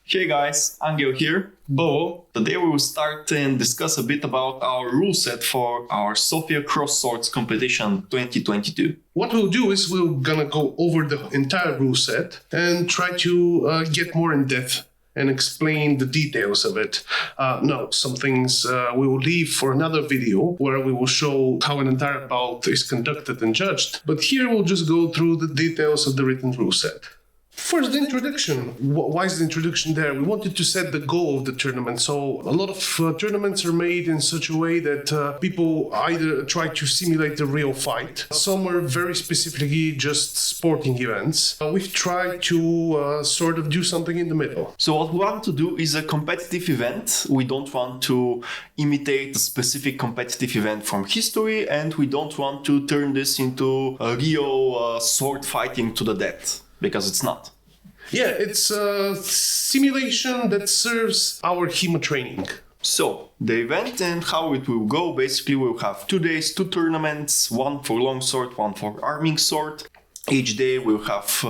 Hey guys, Angel here, Bo. Today we will start and discuss a bit about our rule set for our Sofia CrossSwords competition 2022. What we'll do is we're gonna go over the entire rule set and try to get more in depth and explain the details of it. No, some things we will leave for another video where we will show how an entire bout is conducted and judged. But here we'll just go through the details of the written rule set. First, the introduction. Why is the introduction there? We wanted to set the goal of the tournament. So a lot of tournaments are made in such a way that people either try to simulate a real fight. Some are very specifically just sporting events. We've tried to sort of do something in the middle. So what we want to do is a competitive event. We don't want to imitate a specific competitive event from history, and we don't want to turn this into a real sword fighting to the death. Because it's not. Yeah, it's a simulation that serves our HEMA training. So, the event and how it will go, basically we'll have 2 days, 2 tournaments, one for longsword, one for arming sword. Each day we'll have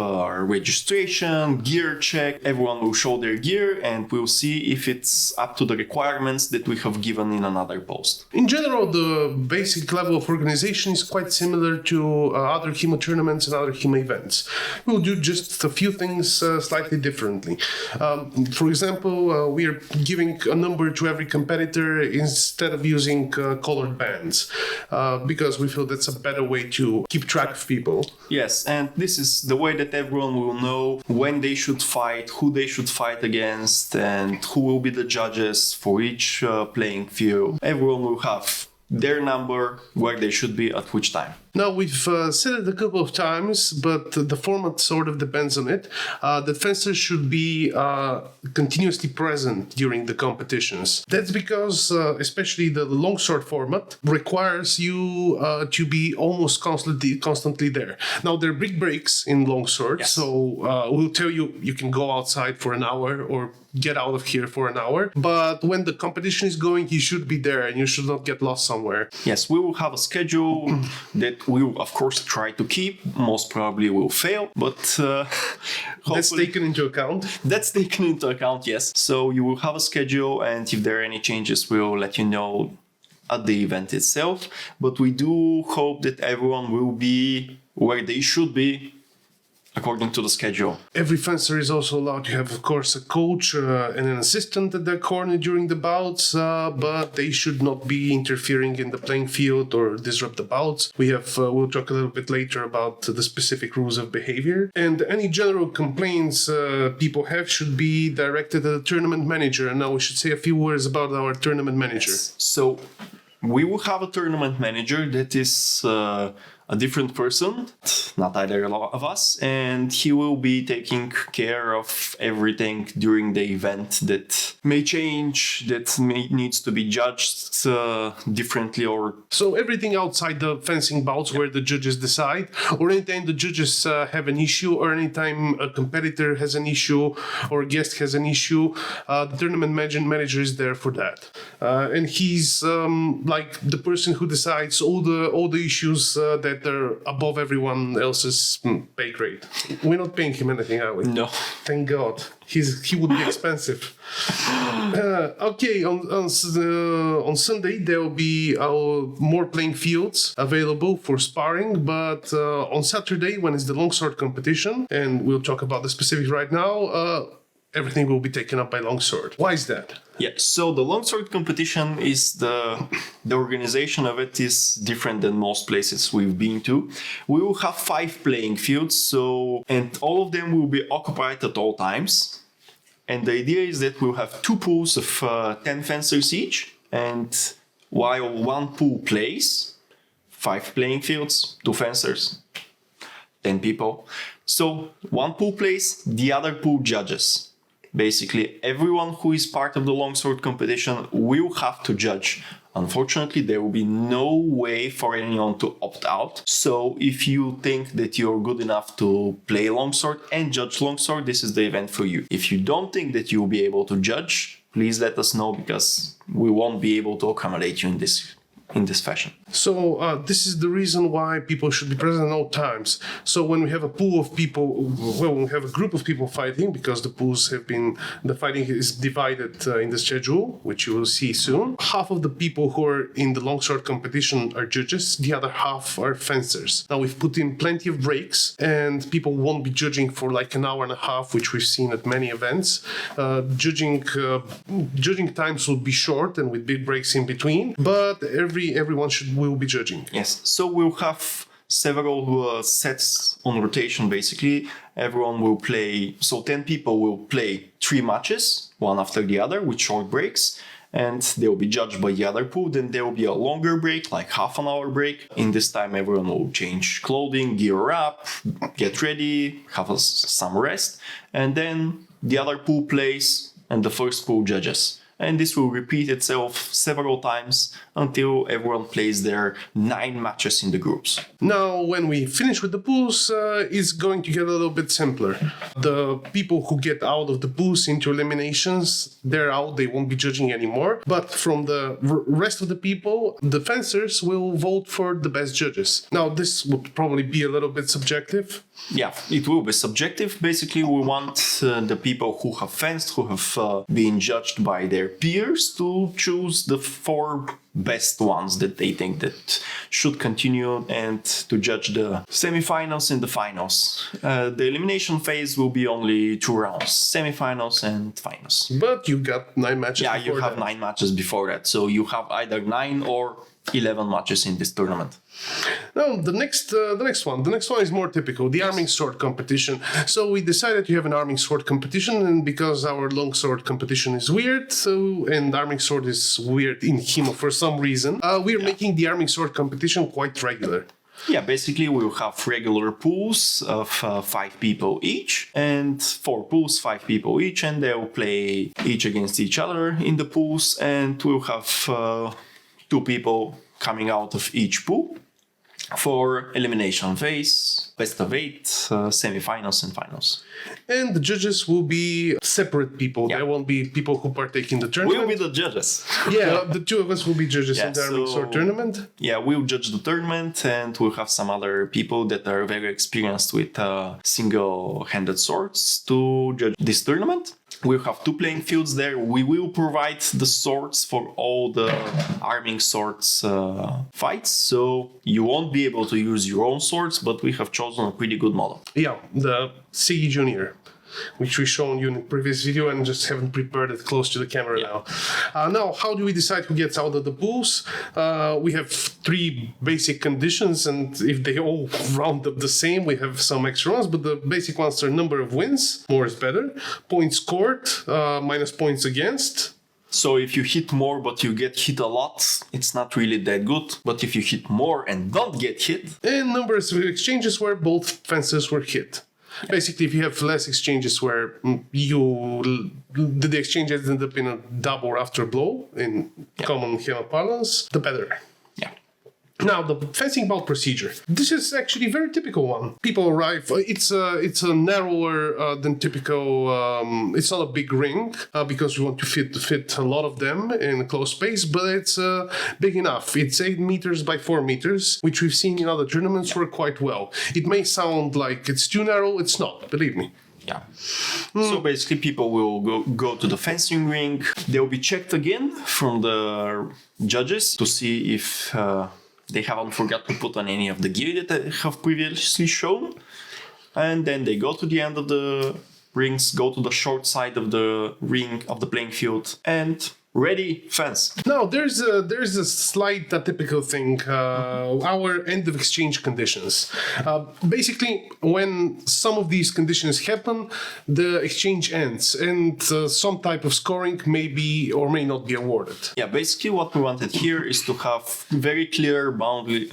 registration, gear check, everyone will show their gear and we'll see if it's up to the requirements that we have given in another post. In general, the basic level of organization is quite similar to other HEMA tournaments and other HEMA events. We'll do just a few things slightly differently. For example, we are giving a number to every competitor instead of using colored bands, because we feel that's a better way to keep track of people. Yes. And this is the way that everyone will know when they should fight, who they should fight against, and who will be the judges for each playing field. Everyone will have their number, where they should be at which time. Now, we've said it a couple of times, but the format sort of depends on it. The fencers should be continuously present during the competitions. That's because, especially the longsword format, requires you to be almost constantly there. Now, there are big breaks in longsword, yes. So we'll tell you you can go outside for an hour or get out of here for an hour. But when the competition is going, you should be there and you should not get lost somewhere. Yes, we will have a schedule that we will, of course, try to keep. Most probably will fail, but that's taken into account. That's taken into account, yes. So you will have a schedule, and if there are any changes, we'll let you know at the event itself. But we do hope that everyone will be where they should be according to the schedule. Every fencer is also allowed to have, of course, a coach and an assistant at their corner during the bouts, but they should not be interfering in the playing field or disrupt the bouts. We'll talk a little bit later about the specific rules of behavior. And any general complaints people have should be directed at the tournament manager. And now we should say a few words about our tournament manager. Yes. So we will have a tournament manager that is a different person, not either of us, and he will be taking care of everything during the event that may change, that needs to be judged differently, or so everything outside the fencing bouts where the judges decide, or anytime the judges have an issue, or anytime a competitor has an issue or a guest has an issue, the tournament manager is there for that, and he's like the person who decides all the issues that are above everyone else's pay grade. We're not paying him anything, are we? No. Thank God. He would be expensive. Okay, on Sunday there will be more playing fields available for sparring, but on Saturday, when it's the longsword competition, and we'll talk about the specifics right now, everything will be taken up by longsword. Why is that? Yeah, so the longsword competition is the organization of it is different than most places we've been to. We will have 5 playing fields, and all of them will be occupied at all times. And the idea is that we'll have 2 pools of 10 fencers each, and while one pool plays, 5 playing fields, 2 fencers, 10 people. So one pool plays, the other pool judges. Basically, everyone who is part of the longsword competition will have to judge. Unfortunately, there will be no way for anyone to opt out. So if you think that you're good enough to play longsword and judge longsword, this is the event for you. If you don't think that you'll be able to judge, please let us know, because we won't be able to accommodate you in this in this fashion. So this is the reason why people should be present at all times. So when we have a pool of people, well, we have a group of people fighting, because the fighting is divided in the schedule, which you will see soon. Half of the people who are in the longsword competition are judges, the other half are fencers. Now we've put in plenty of breaks, and people won't be judging for like an hour and a half, which we've seen at many events. Judging times will be short and with big breaks in between, but everyone will be judging. Yes, so we'll have several sets on rotation basically. Everyone will play, so 10 people will play 3 matches, one after the other, with short breaks, and they will be judged by the other pool. Then there will be a longer break, like half an hour break. In this time, everyone will change clothing, gear up, get ready, have some rest, and then the other pool plays and the first pool judges. And this will repeat itself several times until everyone plays their 9 matches in the groups. Now, when we finish with the pools, it's going to get a little bit simpler. The people who get out of the pools into eliminations, they're out, they won't be judging anymore. But from the rest of the people, the fencers will vote for the best judges. Now, this would probably be a little bit subjective. Yeah, it will be subjective. Basically, we want the people who have fenced, who have been judged by their peers, to choose the 4 best ones that they think that should continue, and to judge the semifinals and the finals. The elimination phase will be only 2 rounds, semifinals and finals. But you got 9 matches. Yeah, you have 9 matches before that, so you have either 9 or 11 matches in this tournament. Now, the next one is more typical, the arming sword competition. So we decided to have an arming sword competition, and because our longsword competition is weird, and arming sword is weird in HEMA for some reason, we're making the arming sword competition quite regular. Yeah, basically we'll have regular pools of 5 people each, and 4 pools, 5 people each, and they'll play each against each other in the pools, and we'll have 2 people coming out of each pool for elimination phase, best of 8, semifinals and finals. And the judges will be separate people. Yeah. There won't be people who partake in the tournament. We'll be the judges. Yeah, the 2 of us will be judges in the arming sword tournament. Yeah, we'll judge the tournament, and we'll have some other people that are very experienced with single-handed swords to judge this tournament. We'll have 2 playing fields there. We will provide the swords for all the arming swords fights, so you won't be able to use your own swords, but we have chosen a pretty good model. Yeah, the Sigi Junior, which we shown you in the previous video and just haven't prepared it close to the camera now. Now, how do we decide who gets out of the pools? We have 3 basic conditions, and if they all round up the same, we have some extra ones, but the basic ones are number of wins, more is better, points scored, minus points against. So if you hit more but you get hit a lot, it's not really that good. But if you hit more and don't get hit... And numbers of exchanges where both fences were hit. Basically, if you have less exchanges where the exchange ended up in a double or after blow, in common HEMA parlance, the better. Yeah. Now, the fencing bout procedure. This is actually a very typical one. People arrive, it's a narrower than typical, it's not a big ring, because we want to fit a lot of them in a close space, but it's big enough. It's 8 meters by 4 meters, which we've seen in other tournaments work quite well. It may sound like it's too narrow, it's not, believe me. Yeah. So basically people will go to the fencing ring. They'll be checked again from the judges to see if they haven't forgot to put on any of the gear that they have previously shown. And then they go to the end of the rings, go to the short side of the ring, of the playing field, and ready, fence. Now, there's a slight atypical thing, our end of exchange conditions. Basically, when some of these conditions happen, the exchange ends, and some type of scoring may be or may not be awarded. Yeah, basically what we wanted here is to have very clear boundary...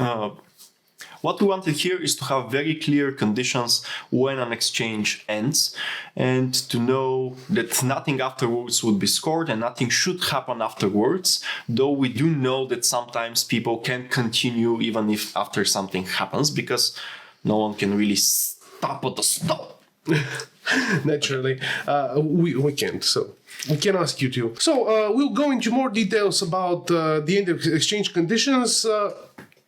What we wanted here is to have very clear conditions when an exchange ends, and to know that nothing afterwards would be scored and nothing should happen afterwards, though we do know that sometimes people can continue even if after something happens, because no one can really stop at the stop. Naturally, we can't. So we can ask you to. So we'll go into more details about the end of exchange conditions.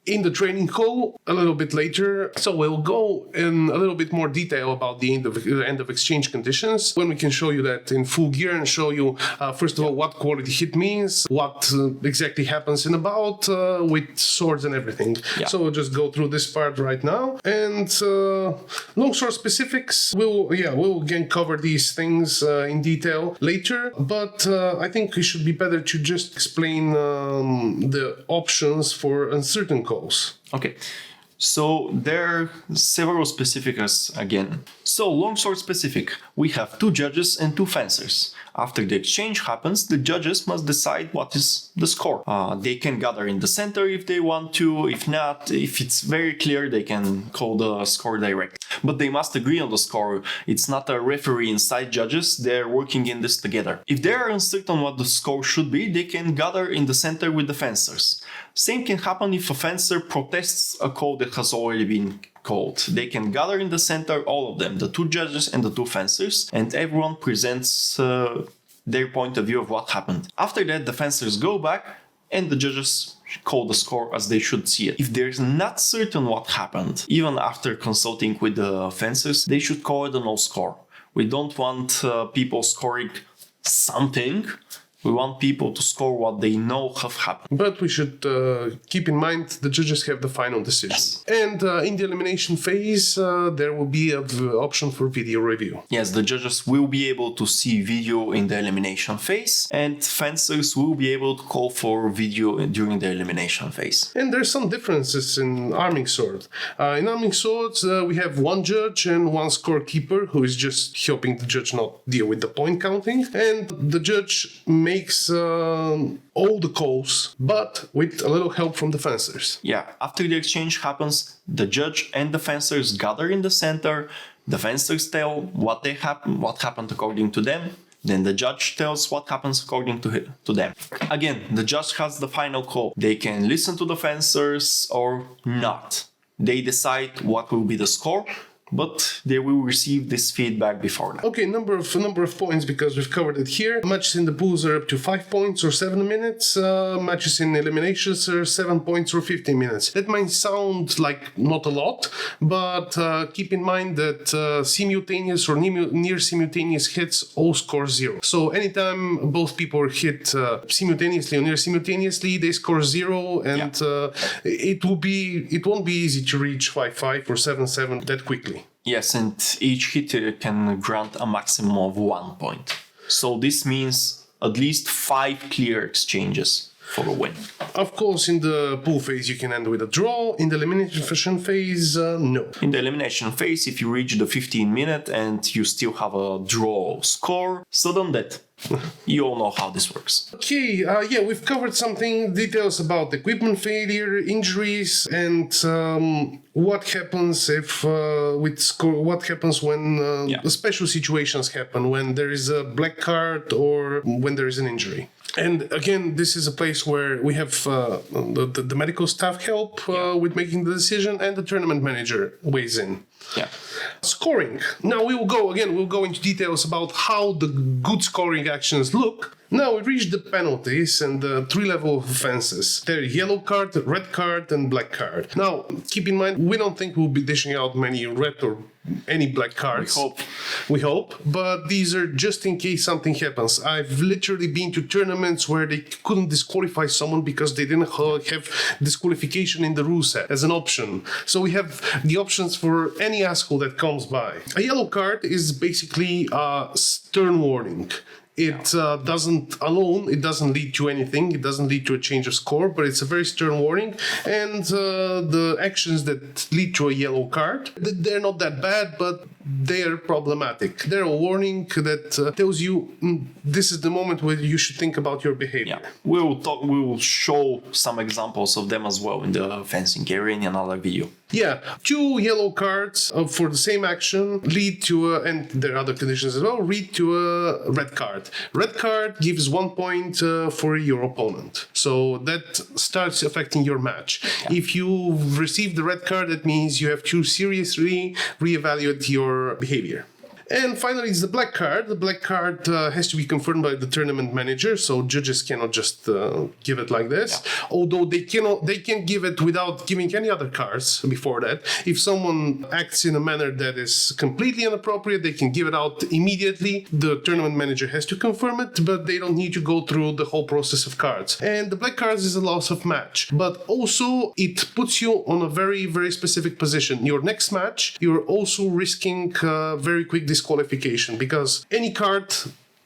In the training call a little bit later. So we'll go in a little bit more detail about the end of exchange conditions when we can show you that in full gear and show you first of all what quality hit means, what exactly happens in about with swords and everything. Yeah. So we'll just go through this part right now, and longsword specifics we'll again cover these things in detail later, but I think it should be better to just explain the options for uncertain calls. Okay, so there are several specifics again. So longsword specific, we have 2 judges and 2 fencers. After the exchange happens, the judges must decide what is the score. They can gather in the center if they want to. If not, if it's very clear, they can call the score direct. But they must agree on the score. It's not a referee inside judges, they're working in this together. If they are uncertain what the score should be, they can gather in the center with the fencers. Same can happen if a fencer protests a call that has already been called. They can gather in the center, all of them, the 2 judges and the 2 fencers, and everyone presents their point of view of what happened. After that, the fencers go back and the judges call the score as they should see it. If there's not certain what happened, even after consulting with the fencers, they should call it a no score. We don't want people scoring something. We want people to score what they know have happened. But we should keep in mind the judges have the final decision. Yes. And in the elimination phase, there will be an option for video review. Yes, the judges will be able to see video in the elimination phase, and fencers will be able to call for video during the elimination phase. And there's some differences in arming sword. In arming swords, we have 1 judge and 1 scorekeeper who is just helping the judge not deal with the point counting. And the judge makes all the calls, but with a little help from the fencers. Yeah, after the exchange happens, the judge and the fencers gather in the center. The fencers tell what happened according to them. Then the judge tells what happens according to them. Again, the judge has the final call. They can listen to the fencers or not. They decide what will be the score, but they will receive this feedback before that. Okay, number of points, because we've covered it here. Matches in the pools are up to 5 points or 7 minutes. Matches in eliminations are 7 points or 15 minutes. That might sound like not a lot, but keep in mind that simultaneous or near simultaneous hits all score 0. So anytime both people are hit simultaneously or near simultaneously, they score 0, and it won't be easy to reach 5-5 or 7-7 that quickly. Yes, and each hit can grant a maximum of 1 point. So this means at least 5 clear exchanges for a win. Of course, in the pool phase, you can end with a draw. In the elimination phase, no. In the elimination phase, if you reach the 15-minute and you still have a draw score, sudden death. You all know how this works. Okay, we've covered details about equipment failure, injuries, and what happens what happens when special situations happen, when there is a black card or when there is an injury. And again, this is a place where we have the medical staff help with making the decision, and the tournament manager weighs in. Yeah. Scoring. Now we'll go into details about how the good scoring actions look. Now we reach the penalties and the 3 levels of offenses. They're yellow card, red card, and black card. Now, keep in mind, we don't think we'll be dishing out many red or any black cards. We hope. But these are just in case something happens. I've literally been to tournaments where they couldn't disqualify someone because they didn't have disqualification in the rule set as an option. So we have the options for any asshole that comes by. A yellow card is basically a stern warning. It doesn't lead to anything. It doesn't lead to a change of score, but it's a very stern warning. And the actions that lead to a yellow card, they're not that bad, but they are problematic. They're a warning that tells you this is the moment where you should think about your behavior. Yeah, we will show some examples of them as well in the fencing area in another video. Yeah, 2 yellow cards for the same action lead to and there are other conditions as well, lead to a red card. Red card gives 1 point for your opponent. So that starts affecting your match. Yeah. If you receive the red card, that means you have to seriously reevaluate your behavior. And finally, it's the black card. The black card has to be confirmed by the tournament manager, so judges cannot just give it like this. Yeah. Although they can give it without giving any other cards before that. If someone acts in a manner that is completely inappropriate, they can give it out immediately. The tournament manager has to confirm it, but they don't need to go through the whole process of cards. And the black cards is a loss of match, but also it puts you on a very, very specific position. Your next match, you're also risking very quick disqualification, because any card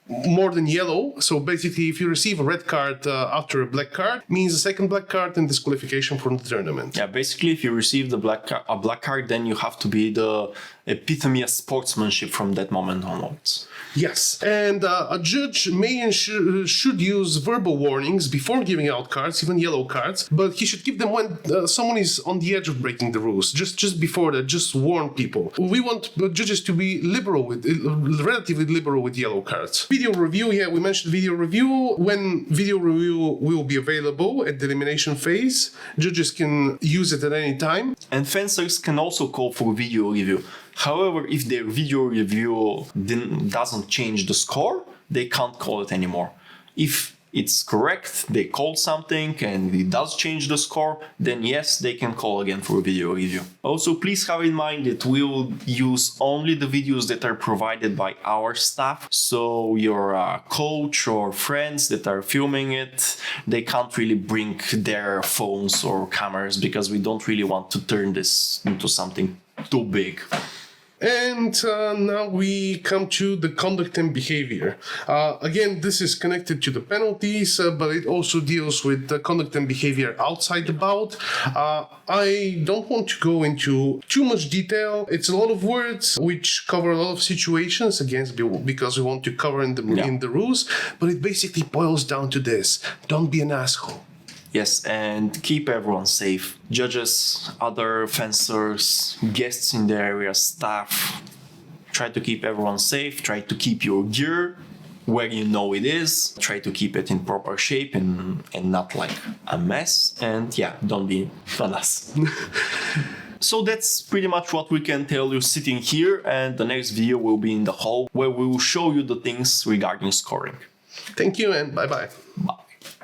more than yellow, so basically if you receive a red card after a black card, means a second black card and disqualification from the tournament. Yeah, basically if you receive a black card, then you have to be the epitome of sportsmanship from that moment onwards. Yes, and a judge may and should use verbal warnings before giving out cards, even yellow cards, but he should give them when someone is on the edge of breaking the rules. Just before that, just warn people. We want judges to be relatively liberal with yellow cards. Video review, yeah, we mentioned video review. When video review will be available at the elimination phase, judges can use it at any time. And fencers can also call for video review. However, if their video review doesn't change the score, they can't call it anymore. If it's correct, they called something and it does change the score, then yes, they can call again for a video review. Also, please have in mind that we will use only the videos that are provided by our staff. So your coach or friends that are filming it, they can't really bring their phones or cameras, because we don't really want to turn this into something too big. And now we come to the conduct and behavior. Again, this is connected to the penalties, but it also deals with the conduct and behavior outside the bout. I don't want to go into too much detail. It's a lot of words which cover a lot of situations, again, because we want to cover in the rules, but it basically boils down to this: don't be an asshole. Yes, and keep everyone safe. Judges, other fencers, guests in the area, staff. Try to keep everyone safe. Try to keep your gear where you know it is. Try to keep it in proper shape and not like a mess. And yeah, don't be an ass. So that's pretty much what we can tell you sitting here, and the next video will be in the hall where we will show you the things regarding scoring. Thank you and bye-bye. Bye.